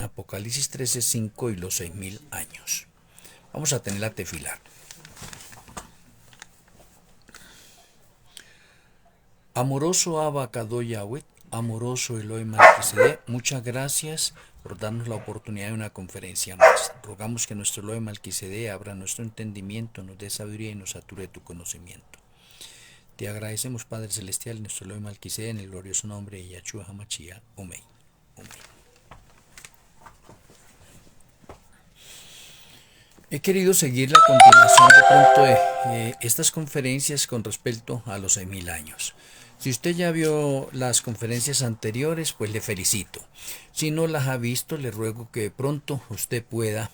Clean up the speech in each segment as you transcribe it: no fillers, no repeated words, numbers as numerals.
Apocalipsis 13:5 y los 6000 años. Vamos a tener la tefilar. Amoroso Abba Kadosh Yahweh, amoroso Elohim Malquisedec, muchas gracias por darnos la oportunidad de una conferencia más. Rogamos que nuestro Elohim Malquisedec abra nuestro entendimiento, nos dé sabiduría y nos sature tu conocimiento. Te agradecemos, Padre Celestial, nuestro Elohim Malquisedec, en el glorioso nombre de Yahshua HaMashiach. Amén. Amén. He querido seguir la continuación de pronto de estas conferencias con respecto a los 6000 años. Si usted ya vio las conferencias anteriores, pues le felicito. Si no las ha visto, le ruego que de pronto usted pueda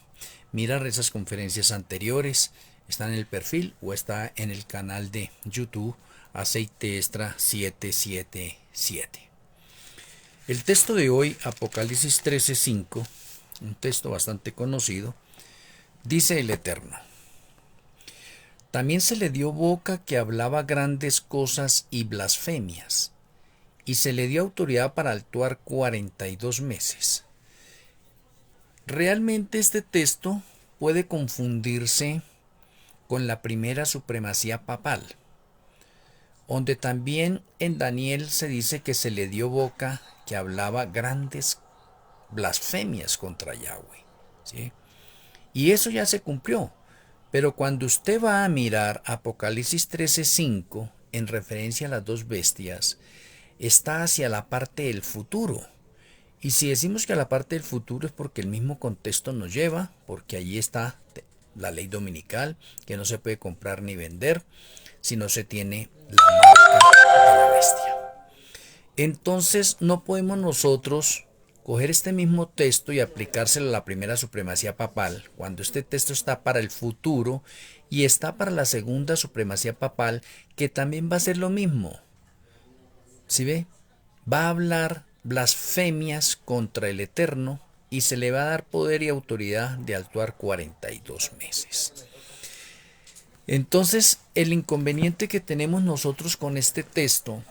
mirar esas conferencias anteriores. Está en el perfil o está en el canal de YouTube Aceite Extra 777. El texto de hoy, Apocalipsis 13:5, un texto bastante conocido. Dice el Eterno: también se le dio boca que hablaba grandes cosas y blasfemias, y se le dio autoridad para actuar 42 meses. Realmente este texto puede confundirse con la primera supremacía papal, donde también en Daniel se dice que se le dio boca que hablaba grandes blasfemias contra Yahweh, ¿sí? Y eso ya se cumplió. Pero cuando usted va a mirar Apocalipsis 13:5, en referencia a las dos bestias, está hacia la parte del futuro. Y si decimos que a la parte del futuro es porque el mismo contexto nos lleva, porque allí está la ley dominical, que no se puede comprar ni vender si no se tiene la marca de la bestia. Entonces no podemos nosotros coger este mismo texto y aplicárselo a la primera supremacía papal, cuando este texto está para el futuro y está para la segunda supremacía papal, que también va a ser lo mismo. ¿Sí ve? Va a hablar blasfemias contra el Eterno y se le va a dar poder y autoridad de actuar 42 meses. Entonces, el inconveniente que tenemos nosotros con este texto,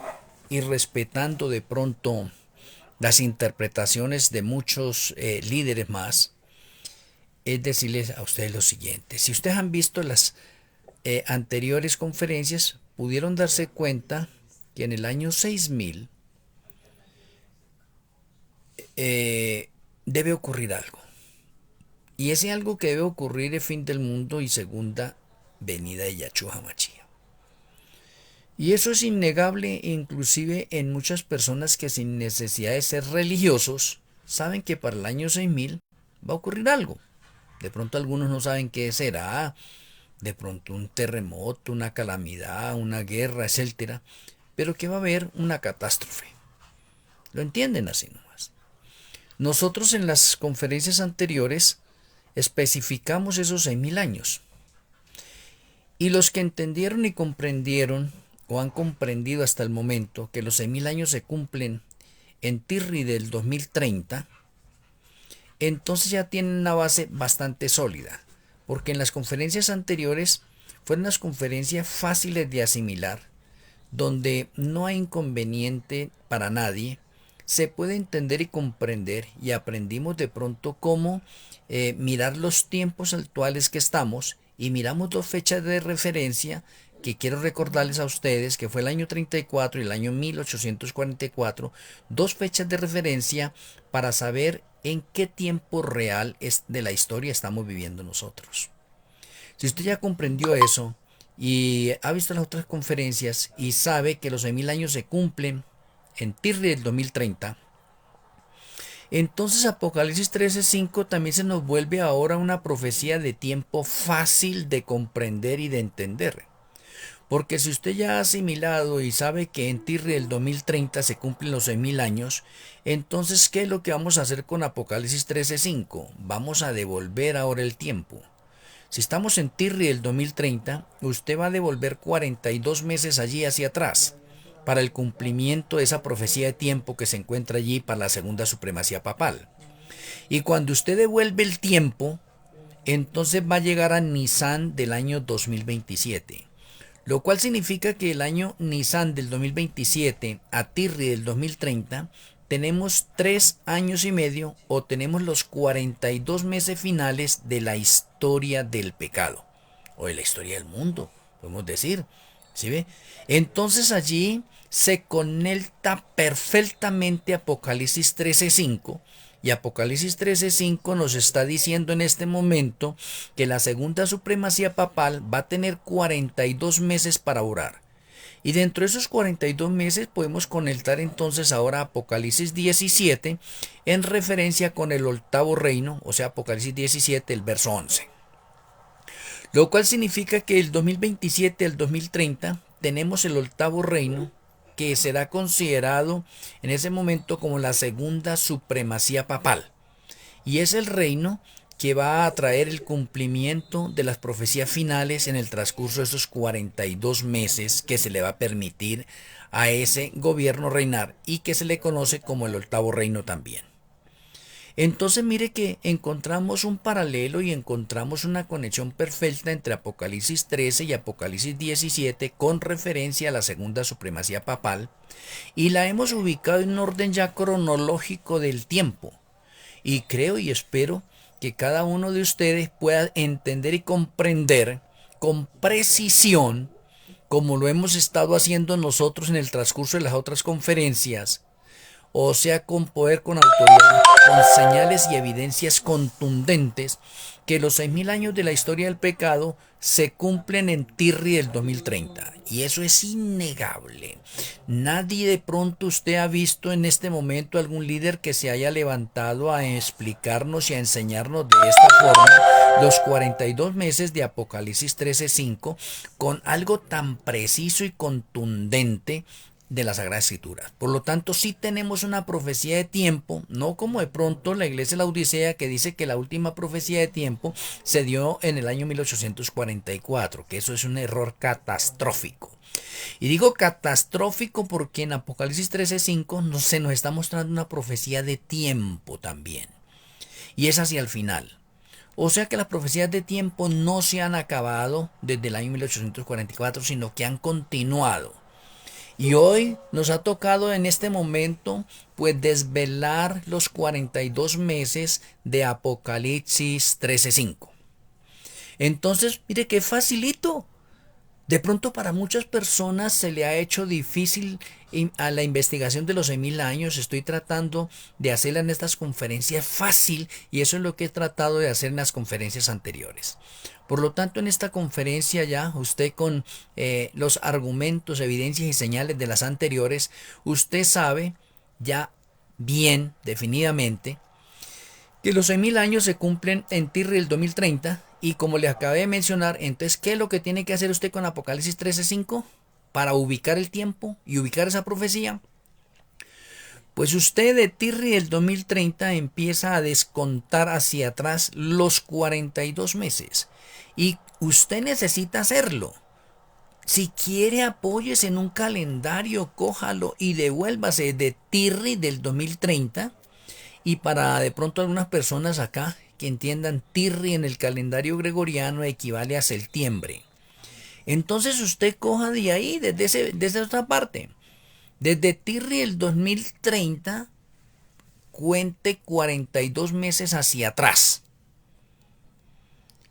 y respetando de pronto las interpretaciones de muchos líderes más, es decirles a ustedes lo siguiente: si ustedes han visto las anteriores conferencias, pudieron darse cuenta que en el año 6000 debe ocurrir algo. Y ese algo que debe ocurrir es fin del mundo y segunda venida de Yahshua HaMashiach. Y eso es innegable, inclusive en muchas personas que sin necesidad de ser religiosos saben que para el año 6000 va a ocurrir algo. De pronto algunos no saben qué será, de pronto un terremoto, una calamidad, una guerra, etcétera, pero que va a haber una catástrofe. Lo entienden así nomás. Nosotros en las conferencias anteriores especificamos esos 6000 años. Y los que entendieron y comprendieron o han comprendido hasta el momento que los 6000 años se cumplen en Tirri del 2030, entonces ya tienen una base bastante sólida, porque en las conferencias anteriores fueron unas conferencias fáciles de asimilar, donde no hay inconveniente para nadie, se puede entender y comprender, y aprendimos de pronto cómo mirar los tiempos actuales que estamos, y miramos dos fechas de referencia que quiero recordarles a ustedes, que fue el año 34 y el año 1844, dos fechas de referencia para saber en qué tiempo real de la historia estamos viviendo nosotros. Si usted ya comprendió eso y ha visto las otras conferencias y sabe que los 6000 años se cumplen en Tirri del 2030, entonces Apocalipsis 13:5 también se nos vuelve ahora una profecía de tiempo fácil de comprender y de entender. Porque si usted ya ha asimilado y sabe que en Tirri del 2030 se cumplen los 6000 años, entonces ¿qué es lo que vamos a hacer con Apocalipsis 13:5? Vamos a devolver ahora el tiempo. Si estamos en Tirri del 2030, usted va a devolver 42 meses allí hacia atrás para el cumplimiento de esa profecía de tiempo que se encuentra allí para la segunda supremacía papal. Y cuando usted devuelve el tiempo, entonces va a llegar a Nisan del año 2027. Lo cual significa que el año Nisan del 2027 a Tirri del 2030 tenemos 3 años y medio o tenemos los 42 meses finales de la historia del pecado o de la historia del mundo, podemos decir. ¿Sí ve? Entonces allí se conecta perfectamente Apocalipsis 13:5 y Apocalipsis 13:5 nos está diciendo en este momento que la segunda supremacía papal va a tener 42 meses para orar. Y dentro de esos 42 meses podemos conectar entonces ahora Apocalipsis 17 en referencia con el octavo reino, o sea, Apocalipsis 17, el verso 11. Lo cual significa que el 2027 al 2030 tenemos el octavo reino que será considerado en ese momento como la segunda supremacía papal. Y es el reino que va a traer el cumplimiento de las profecías finales en el transcurso de esos 42 meses que se le va a permitir a ese gobierno reinar y que se le conoce como el octavo reino también. Entonces mire que encontramos un paralelo y encontramos una conexión perfecta entre Apocalipsis 13 y Apocalipsis 17 con referencia a la segunda supremacía papal y la hemos ubicado en un orden ya cronológico del tiempo. Y creo y espero que cada uno de ustedes pueda entender y comprender con precisión, como lo hemos estado haciendo nosotros en el transcurso de las otras conferencias, o sea, con poder, con autoridad, con señales y evidencias contundentes, que los 6000 años de la historia del pecado se cumplen en Tirri del 2030. Y eso es innegable. Nadie de pronto usted ha visto en este momento algún líder que se haya levantado a explicarnos y a enseñarnos de esta forma los 42 meses de Apocalipsis 13:5 con algo tan preciso y contundente de la Sagrada Escritura. Por lo tanto, sí tenemos una profecía de tiempo, no como de pronto la iglesia de la Odisea que dice que la última profecía de tiempo se dio en el año 1844, que eso es un error catastrófico. Y digo catastrófico porque en Apocalipsis 13:5 se nos está mostrando una profecía de tiempo también. Y es hacia el final. O sea que las profecías de tiempo no se han acabado desde el año 1844, sino que han continuado. Y hoy nos ha tocado en este momento pues desvelar los 42 meses de Apocalipsis 13:5. Entonces, mire qué facilito. De pronto para muchas personas se le ha hecho difícil a la investigación de los 6000 años. Estoy tratando de hacerla en estas conferencias fácil y eso es lo que he tratado de hacer en las conferencias anteriores. Por lo tanto, en esta conferencia ya usted con los argumentos, evidencias y señales de las anteriores, usted sabe ya bien definidamente que los 6000 años se cumplen en Tirri del 2030 y como les acabé de mencionar, entonces, ¿qué es lo que tiene que hacer usted con Apocalipsis 13:5 para ubicar el tiempo y ubicar esa profecía? Pues usted de Tirri del 2030 empieza a descontar hacia atrás los 42 meses y usted necesita hacerlo. Si quiere, apóyese en un calendario, cójalo y devuélvase de Tirri del 2030. Y para de pronto algunas personas acá que entiendan, Tirri en el calendario gregoriano equivale a septiembre. Entonces usted coja de ahí, desde otra parte. Desde Tirri el 2030, cuente 42 meses hacia atrás.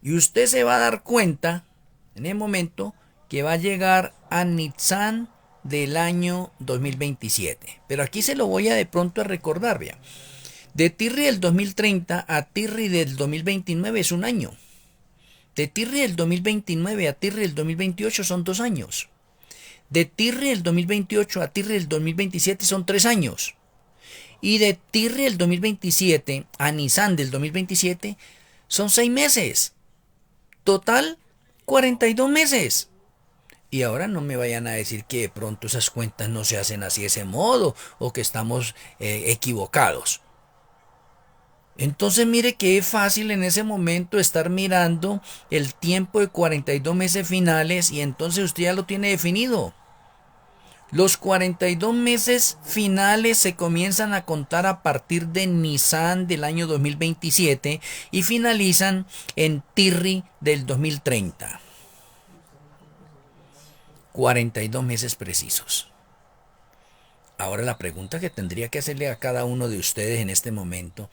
Y usted se va a dar cuenta en el momento que va a llegar a Nitzan del año 2027. Pero aquí se lo voy a de pronto a recordar, vea. De Tirri del 2030 a Tirri del 2029 es un año. De Tirri del 2029 a Tirri del 2028 son 2 años. De Tirri del 2028 a Tirri del 2027 son 3 años. Y de Tirri del 2027 a Nisan del 2027 son 6 meses. Total, 42 meses. Y ahora no me vayan a decir que de pronto esas cuentas no se hacen así de ese modo o que estamos equivocados. Entonces mire que es fácil en ese momento estar mirando el tiempo de 42 meses finales y entonces usted ya lo tiene definido. Los 42 meses finales se comienzan a contar a partir de Nisan del año 2027 y finalizan en Tirri del 2030. 42 meses precisos. Ahora la pregunta que tendría que hacerle a cada uno de ustedes en este momento,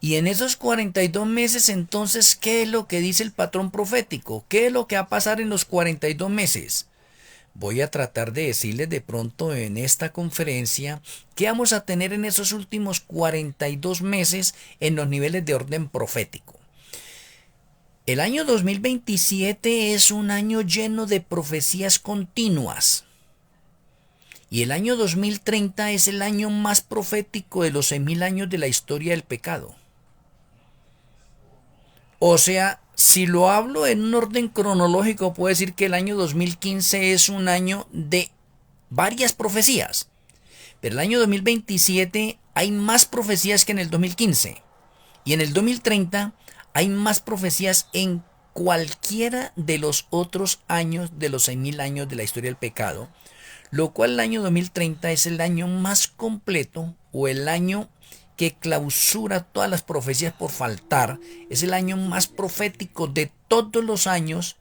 y en esos 42 meses entonces, ¿qué es lo que dice el patrón profético? ¿Qué es lo que va a pasar en los 42 meses? Voy a tratar de decirles de pronto en esta conferencia qué vamos a tener en esos últimos 42 meses en los niveles de orden profético. El año 2027 es un año lleno de profecías continuas. Y el año 2030 es el año más profético de los 6000 años de la historia del pecado. O sea, si lo hablo en un orden cronológico, puedo decir que el año 2015 es un año de varias profecías. Pero el año 2027 hay más profecías que en el 2015. Y en el 2030 hay más profecías en cualquiera de los otros años de los 6000 años de la historia del pecado. Lo cual el año 2030 es el año más completo o el año que clausura todas las profecías por faltar. Es el año más profético de todos los años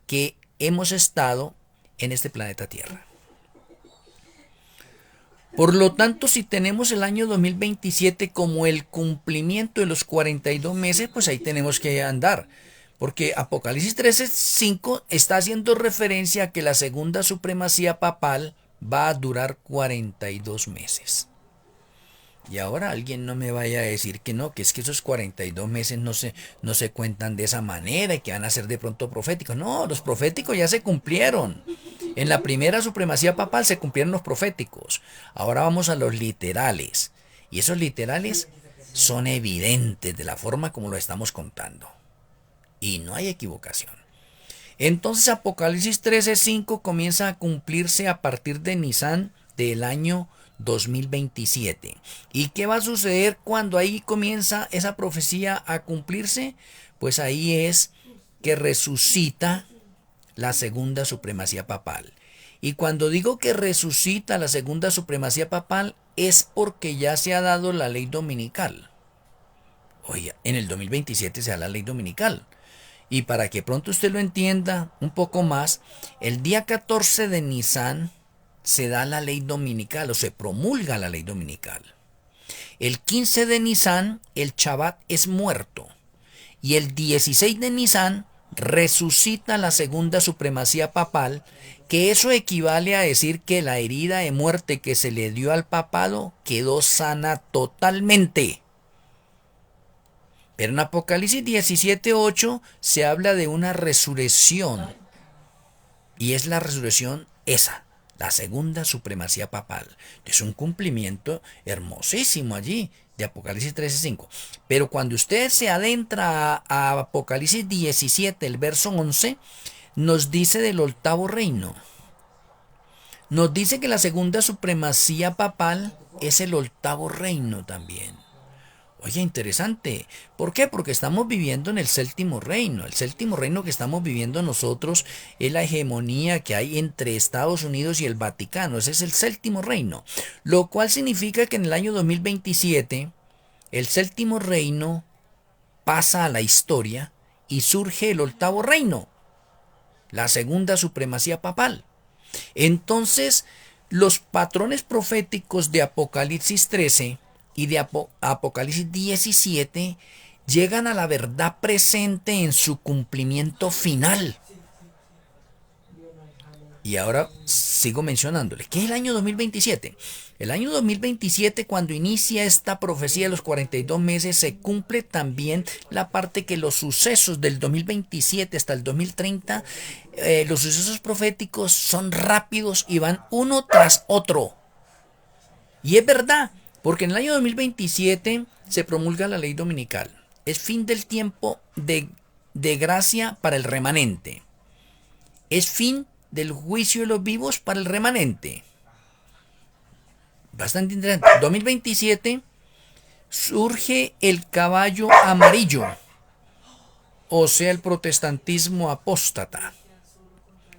que hemos estado en este planeta Tierra. Por lo tanto, si tenemos el año 2027 como el cumplimiento de los 42 meses, pues ahí tenemos que andar. Porque Apocalipsis 13:5 está haciendo referencia a que la segunda supremacía papal va a durar 42 meses. Y ahora alguien no me vaya a decir que no, que es que esos 42 meses no se cuentan de esa manera y que van a ser de pronto proféticos. No, los proféticos ya se cumplieron. En la primera supremacía papal se cumplieron los proféticos. Ahora vamos a los literales. Y esos literales son evidentes de la forma como lo estamos contando. Y no hay equivocación. Entonces Apocalipsis 13:5 comienza a cumplirse a partir de Nisan del año 2027. ¿Y qué va a suceder cuando ahí comienza esa profecía a cumplirse? Pues ahí es que resucita la segunda supremacía papal. Y cuando digo que resucita la segunda supremacía papal es porque ya se ha dado la ley dominical. Oye, en el 2027 se da la ley dominical. Y para que pronto usted lo entienda un poco más, el día 14 de Nisan se da la ley dominical o se promulga la ley dominical. El 15 de Nisan el Shabbat es muerto. Y el 16 de Nisan resucita la segunda supremacía papal, que eso equivale a decir que la herida de muerte que se le dio al papado quedó sana totalmente. Pero en Apocalipsis 17:8 se habla de una resurrección. Y es la resurrección esa, la segunda supremacía papal. Es un cumplimiento hermosísimo allí de Apocalipsis 13:5. Pero cuando usted se adentra a Apocalipsis 17, el verso 11, nos dice del octavo reino. Nos dice que la segunda supremacía papal es el octavo reino también. Oye, interesante. ¿Por qué? Porque estamos viviendo en el séptimo reino. El séptimo reino que estamos viviendo nosotros es la hegemonía que hay entre Estados Unidos y el Vaticano. Ese es el séptimo reino. Lo cual significa que en el año 2027 el séptimo reino pasa a la historia y surge el octavo reino, la segunda supremacía papal. Entonces, los patrones proféticos de Apocalipsis 13 y de Apocalipsis 17 llegan a la verdad presente en su cumplimiento final. Y ahora sigo mencionándole. ¿Qué es el año 2027? El año 2027, cuando inicia esta profecía de los 42 meses, se cumple también la parte que los sucesos del 2027 hasta el 2030, los sucesos proféticos son rápidos y van uno tras otro. Y es verdad, porque en el año 2027 se promulga la ley dominical. Es fin del tiempo de gracia para el remanente. Es fin del juicio de los vivos para el remanente. Bastante interesante. 2027 surge el caballo amarillo, o sea, el protestantismo apóstata.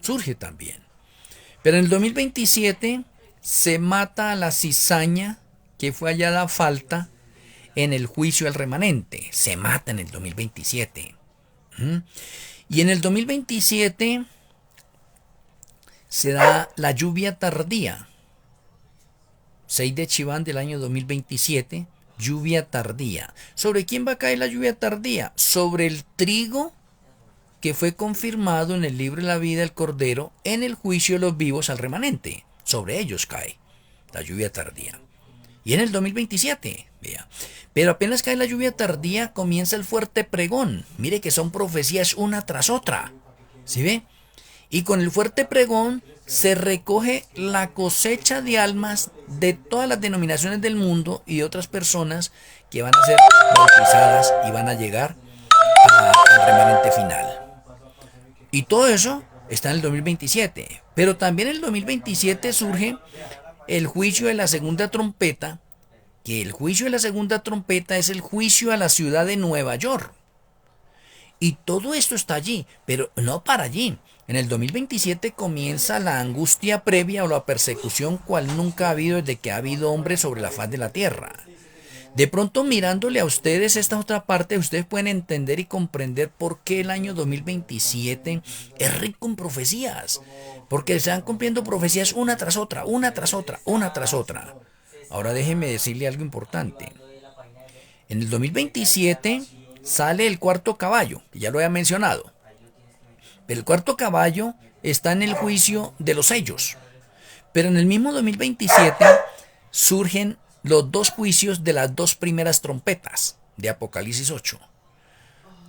Surge también. Pero en el 2027 se mata a la cizaña que fue hallada falta en el juicio al remanente. Se mata en el 2027. Y en el 2027 se da la lluvia tardía. 6 de Chiván del año 2027, lluvia tardía. ¿Sobre quién va a caer la lluvia tardía? Sobre el trigo que fue confirmado en el libro de la vida del Cordero en el juicio de los vivos al remanente. Sobre ellos cae la lluvia tardía. Y en el 2027, vea. Pero apenas cae la lluvia tardía, comienza el fuerte pregón. Mire que son profecías una tras otra. ¿Sí ve? Y con el fuerte pregón se recoge la cosecha de almas de todas las denominaciones del mundo y de otras personas que van a ser bautizadas y van a llegar al remanente final. Y todo eso está en el 2027. Pero también en el 2027 surge el juicio de la segunda trompeta, que el juicio de la segunda trompeta es el juicio a la ciudad de Nueva York. Y todo esto está allí, pero no para allí. En el 2027 comienza la angustia previa o la persecución cual nunca ha habido desde que ha habido hombres sobre la faz de la tierra. De pronto mirándole a ustedes esta otra parte, ustedes pueden entender y comprender por qué el año 2027 es rico en profecías. Porque se van cumpliendo profecías una tras otra, una tras otra, una tras otra. Ahora déjenme decirle algo importante. En el 2027 sale el cuarto caballo, que ya lo había mencionado. Pero el cuarto caballo está en el juicio de los sellos. Pero en el mismo 2027 surgen los dos juicios de las dos primeras trompetas de Apocalipsis 8.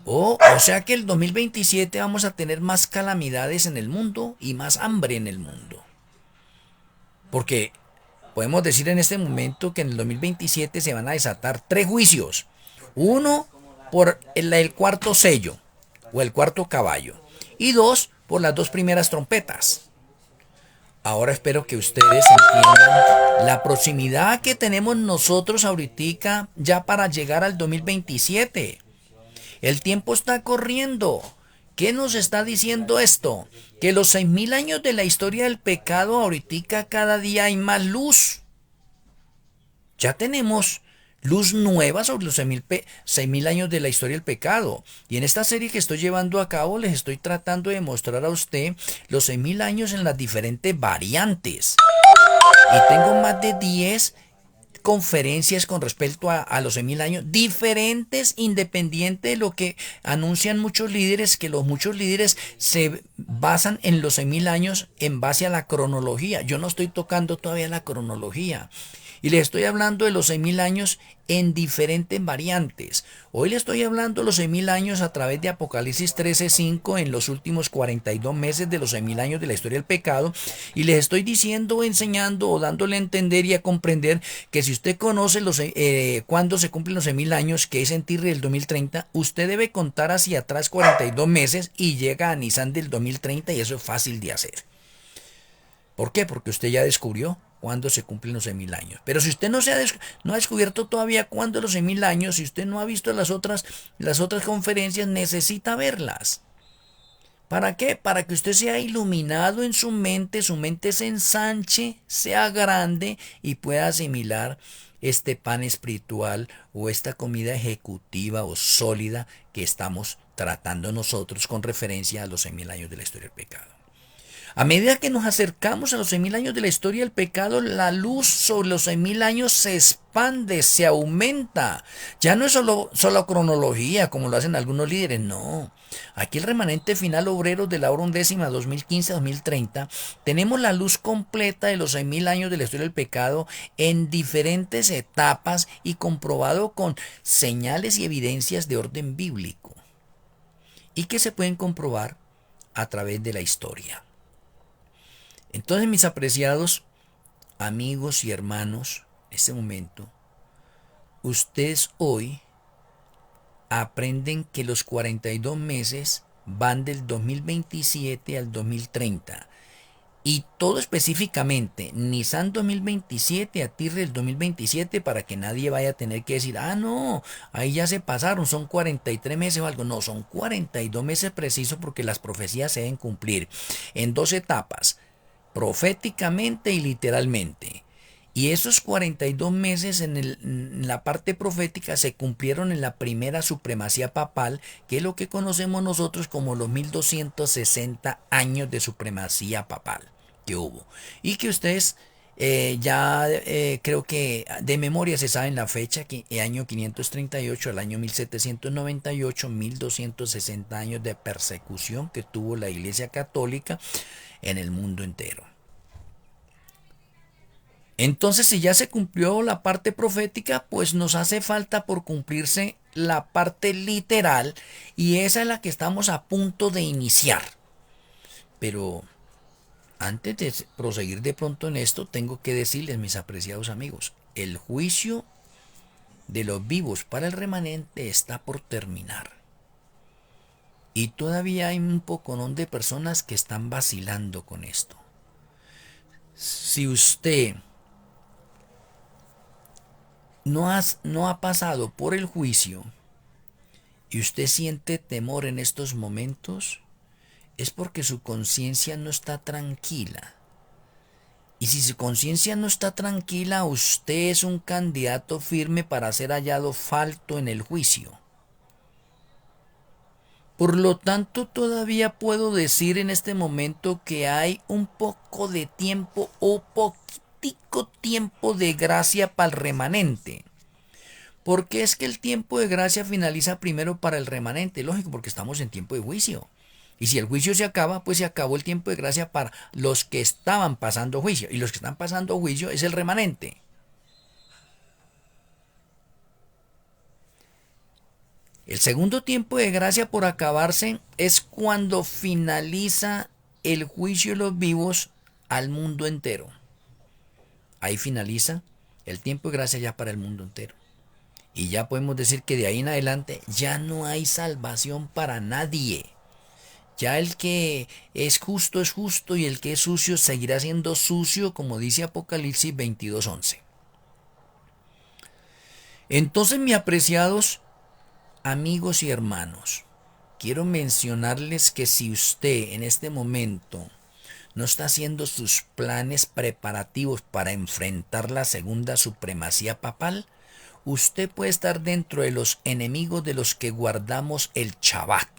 O sea que el 2027 vamos a tener más calamidades en el mundo y más hambre en el mundo. Porque podemos decir en este momento que en el 2027 se van a desatar tres juicios. Uno por el cuarto sello o el cuarto caballo. Y dos por las dos primeras trompetas. Ahora espero que ustedes entiendan la proximidad que tenemos nosotros ahorita ya para llegar al 2027. El tiempo está corriendo. ¿Qué nos está diciendo esto? Que los 6.000 años de la historia del pecado ahorita cada día hay más luz. Ya tenemos luz nueva sobre los 6.000 años de la historia del pecado. Y en esta serie que estoy llevando a cabo les estoy tratando de mostrar a usted los 6.000 años en las diferentes variantes. Y tengo más de 10 conferencias con respecto a los 6.000 años, diferentes, independiente de lo que anuncian muchos líderes, que muchos líderes se basan en los 6.000 años en base a la cronología. Yo no estoy tocando todavía la cronología. Y les estoy hablando de los 6.000 años en diferentes variantes. Hoy les estoy hablando de los 6.000 años a través de Apocalipsis 13:5 en los últimos 42 meses de los 6.000 años de la historia del pecado. Y les estoy diciendo, enseñando o dándole a entender y a comprender que si usted conoce cuándo se cumplen los 6.000 años, que es en Tirri del 2030, usted debe contar hacia atrás 42 meses y llega a Nisan del 2030 y eso es fácil de hacer. ¿Por qué? Porque usted ya descubrió cuándo se cumplen los 6.000 años. Pero si usted no ha descubierto todavía cuándo los 6.000 años, si usted no ha visto las otras conferencias, necesita verlas. ¿Para qué? Para que usted sea iluminado en su mente se ensanche, sea grande y pueda asimilar este pan espiritual o esta comida ejecutiva o sólida que estamos tratando nosotros con referencia a los 6.000 años de la historia del pecado. A medida que nos acercamos a los 6.000 años de la historia del pecado, la luz sobre los 6.000 años se expande, se aumenta. Ya no es solo cronología, como lo hacen algunos líderes, no. Aquí el remanente final obrero de la hora undécima 2015-2030, tenemos la luz completa de los 6.000 años de la historia del pecado en diferentes etapas y comprobado con señales y evidencias de orden bíblico. Y que se pueden comprobar a través de la historia. Entonces, mis apreciados amigos y hermanos, en este momento, ustedes hoy aprenden que los 42 meses van del 2027 al 2030. Y todo específicamente, Nisan 2027 a Tirri del 2027, para que nadie vaya a tener que decir, no, ahí ya se pasaron, son 43 meses o algo. No, son 42 meses precisos porque las profecías se deben cumplir en dos etapas, proféticamente y literalmente. Y esos 42 meses en la parte profética se cumplieron en la primera supremacía papal, que es lo que conocemos nosotros como los 1260 años de supremacía papal que hubo. Y que ustedes Creo que de memoria se sabe en la fecha, que el año 538 al año 1798, 1260 años de persecución que tuvo la Iglesia Católica en el mundo entero. Entonces, si ya se cumplió la parte profética, pues nos hace falta por cumplirse la parte literal, y esa es la que estamos a punto de iniciar. Pero antes de proseguir de pronto en esto, tengo que decirles, mis apreciados amigos, el juicio de los vivos para el remanente está por terminar. Y todavía hay un poconón de personas que están vacilando con esto. Si usted no ha pasado por el juicio y usted siente temor en estos momentos, es porque su conciencia no está tranquila. Y si su conciencia no está tranquila, usted es un candidato firme para ser hallado falto en el juicio. Por lo tanto, todavía puedo decir en este momento que hay un poco de tiempo o poquitico tiempo de gracia para el remanente. Porque es que el tiempo de gracia finaliza primero para el remanente, lógico, porque estamos en tiempo de juicio. Y si el juicio se acaba, pues se acabó el tiempo de gracia para los que estaban pasando juicio. Y los que están pasando juicio es el remanente. El segundo tiempo de gracia por acabarse es cuando finaliza el juicio de los vivos al mundo entero. Ahí finaliza el tiempo de gracia ya para el mundo entero. Y ya podemos decir que de ahí en adelante ya no hay salvación para nadie. Ya el que es justo y el que es sucio seguirá siendo sucio, como dice Apocalipsis 22:11. Entonces, mis apreciados amigos y hermanos, quiero mencionarles que si usted en este momento no está haciendo sus planes preparativos para enfrentar la segunda supremacía papal, usted puede estar dentro de los enemigos de los que guardamos el Shabbat.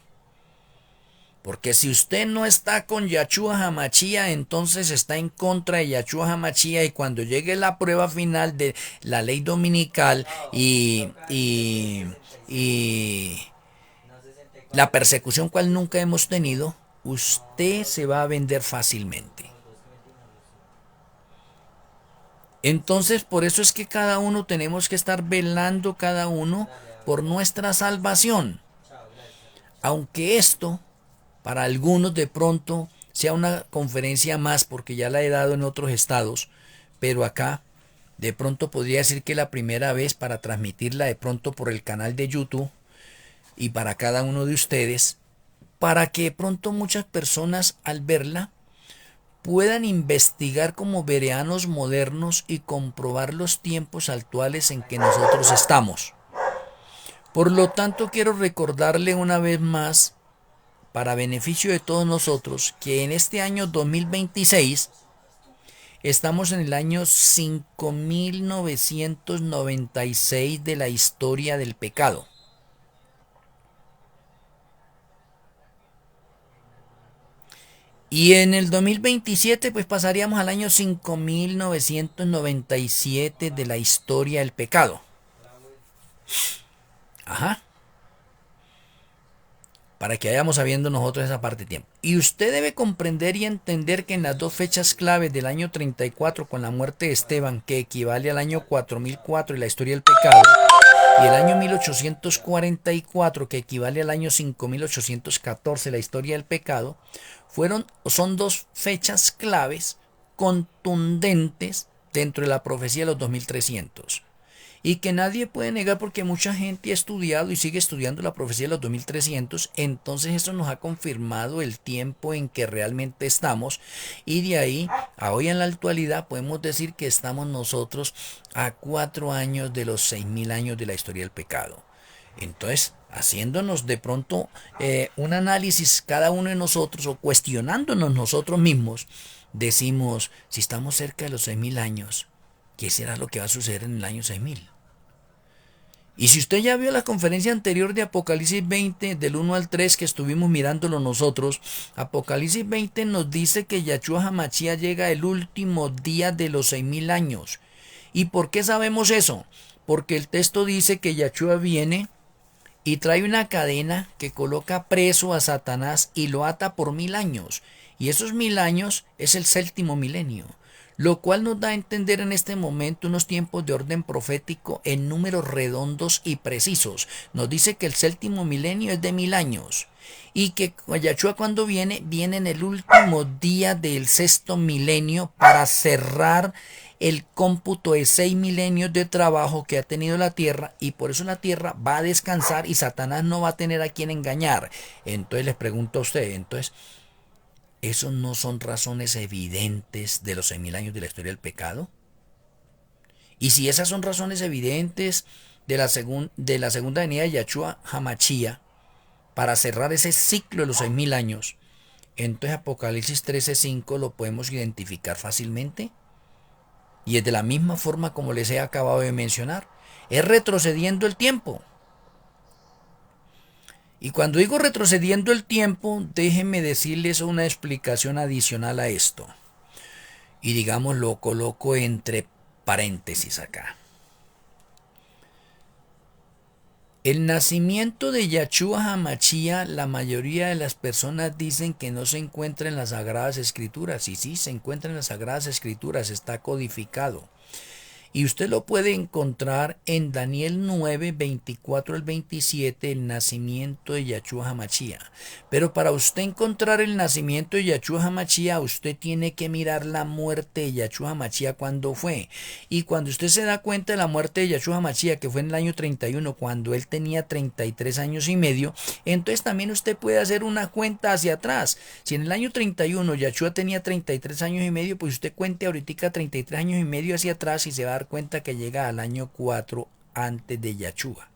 Porque si usted no está con Yahshua HaMashiach, entonces está en contra de Yahshua HaMashiach, y cuando llegue la prueba final de la ley dominical y la persecución cual nunca hemos tenido, usted se va a vender fácilmente. Entonces, por eso es que cada uno tenemos que estar velando cada uno por nuestra salvación. Aunque esto, para algunos de pronto, sea una conferencia más, porque ya la he dado en otros estados, pero acá de pronto podría decir que la primera vez para transmitirla de pronto por el canal de YouTube y para cada uno de ustedes, para que de pronto muchas personas al verla puedan investigar como bereanos modernos y comprobar los tiempos actuales en que nosotros estamos. Por lo tanto, quiero recordarle una vez más, para beneficio de todos nosotros, que en este año 2026 estamos en el año 5996 de la historia del pecado. Y en el 2027 pues pasaríamos al año 5997 de la historia del pecado. Ajá. Para que vayamos sabiendo nosotros esa parte de tiempo. Y usted debe comprender y entender que en las dos fechas claves del año 34 con la muerte de Esteban, que equivale al año 4004 y la historia del pecado, y el año 1844, que equivale al año 5814, la historia del pecado, son dos fechas claves contundentes dentro de la profecía de los 2300. Y que nadie puede negar, porque mucha gente ha estudiado y sigue estudiando la profecía de los 2300. Entonces esto nos ha confirmado el tiempo en que realmente estamos. Y de ahí a hoy en la actualidad podemos decir que estamos nosotros a 4 años de los 6000 años de la historia del pecado. Entonces, haciéndonos de pronto un análisis cada uno de nosotros, o cuestionándonos nosotros mismos, decimos, si estamos cerca de los 6000 años, ¿qué será lo que va a suceder en el año 6000? Y si usted ya vio la conferencia anterior de Apocalipsis 20, del 1 al 3, que estuvimos mirándolo nosotros, Apocalipsis 20 nos dice que Yahshua HaMashiach llega el último día de los 6000 años. ¿Y por qué sabemos eso? Porque el texto dice que Yahshua viene y trae una cadena que coloca preso a Satanás y lo ata por 1000 años. Y esos 1000 años es el séptimo milenio, lo cual nos da a entender en este momento unos tiempos de orden profético en números redondos y precisos. Nos dice que el séptimo milenio es de 1000 años y que Yahshua cuando viene en el último día del sexto milenio para cerrar el cómputo de 6 milenios de trabajo que ha tenido la tierra, y por eso la tierra va a descansar y Satanás no va a tener a quien engañar. Entonces les pregunto a usted, entonces, ¿esos no son razones evidentes de los 6000 años de la historia del pecado? Y si esas son razones evidentes de la segunda venida de Yahshua HaMashiach para cerrar ese ciclo de los 6000 años, entonces Apocalipsis 13:5 lo podemos identificar fácilmente. Y es de la misma forma como les he acabado de mencionar. Es retrocediendo el tiempo. Y cuando digo retrocediendo el tiempo, déjenme decirles una explicación adicional a esto. Y digamos lo coloco entre paréntesis acá. El nacimiento de Yahshua HaMashiach, la mayoría de las personas dicen que no se encuentra en las Sagradas Escrituras. Y sí, se encuentra en las Sagradas Escrituras, está codificado. Y usted lo puede encontrar en Daniel 9, 24 al 27, el nacimiento de Yahshua HaMashiach. Pero para usted encontrar el nacimiento de Yahshua HaMashiach, usted tiene que mirar la muerte de Yahshua HaMashiach cuando fue. Y cuando usted se da cuenta de la muerte de Yahshua HaMashiach, que fue en el año 31, cuando él tenía 33 años y medio, entonces también usted puede hacer una cuenta hacia atrás. Si en el año 31 Yahshua tenía 33 años y medio, pues usted cuente ahorita 33 años y medio hacia atrás y se va a dar cuenta que llega al año 4 antes de Yahshua.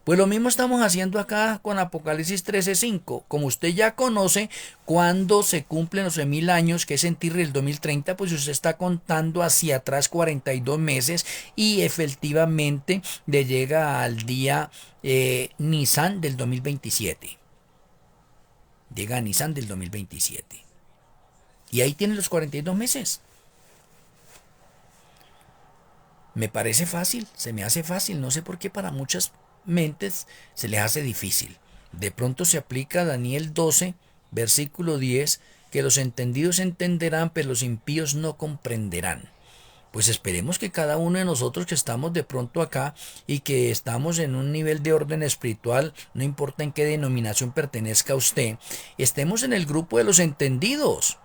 Pues lo mismo estamos haciendo acá con Apocalipsis 13:5. Como usted ya conoce cuando se cumplen los 6000 años, que es en Tirri el 2030, pues usted está contando hacia atrás 42 meses y efectivamente le llega al día Nisan del 2027. Llega a Nisan del 2027. Y ahí tiene los 42 meses. Me parece fácil, se me hace fácil, no sé por qué para muchas mentes se les hace difícil. De pronto se aplica Daniel 12, versículo 10, que los entendidos entenderán, pero los impíos no comprenderán. Pues esperemos que cada uno de nosotros que estamos de pronto acá y que estamos en un nivel de orden espiritual, no importa en qué denominación pertenezca usted, estemos en el grupo de los entendidos,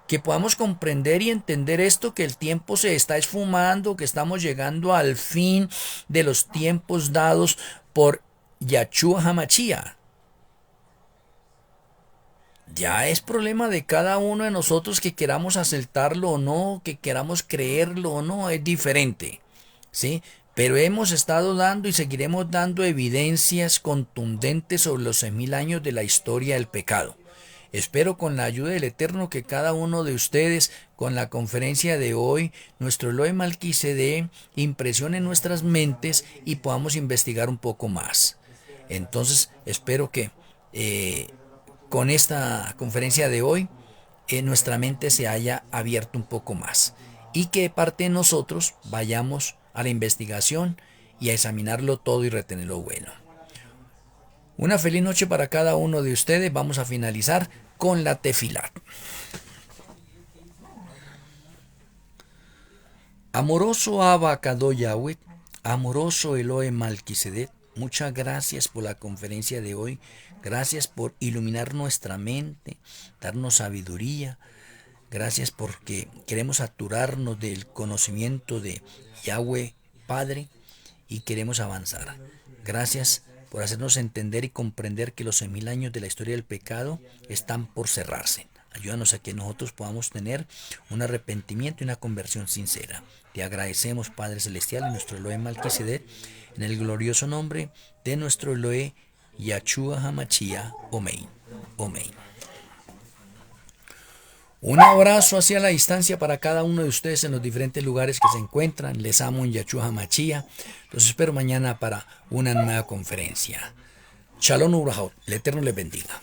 que podamos comprender y entender esto, que el tiempo se está esfumando, que estamos llegando al fin de los tiempos dados por Yahshua HaMashiach. Ya es problema de cada uno de nosotros que queramos aceptarlo o no, que queramos creerlo o no, es diferente, ¿sí? Pero hemos estado dando y seguiremos dando evidencias contundentes sobre los 6000 años de la historia del pecado. Espero con la ayuda del Eterno que cada uno de ustedes, con la conferencia de hoy, nuestro Elohim Malquisedec, impresione nuestras mentes y podamos investigar un poco más. Entonces, espero que con esta conferencia de hoy nuestra mente se haya abierto un poco más y que de parte de nosotros vayamos a la investigación y a examinarlo todo y retener lo bueno. Una feliz noche para cada uno de ustedes. Vamos a finalizar con la tefilat. Amoroso Abba Kadosh Yahweh, amoroso Elohim Malquisedec, muchas gracias por la conferencia de hoy. Gracias por iluminar nuestra mente, darnos sabiduría. Gracias porque queremos saturarnos del conocimiento de Yahweh Padre y queremos avanzar. Gracias por hacernos entender y comprender que los 6000 años de la historia del pecado están por cerrarse. Ayúdanos a que nosotros podamos tener un arrepentimiento y una conversión sincera. Te agradecemos, Padre Celestial, en nuestro Elohim Malquisedec, en el glorioso nombre de nuestro Elohim Yahshua HaMashiach. Amén. Amén. Un abrazo hacia la distancia para cada uno de ustedes en los diferentes lugares que se encuentran. Les amo en Yahshua HaMashiach. Los espero mañana para una nueva conferencia. Shalom Ubrahot. El Eterno les bendiga.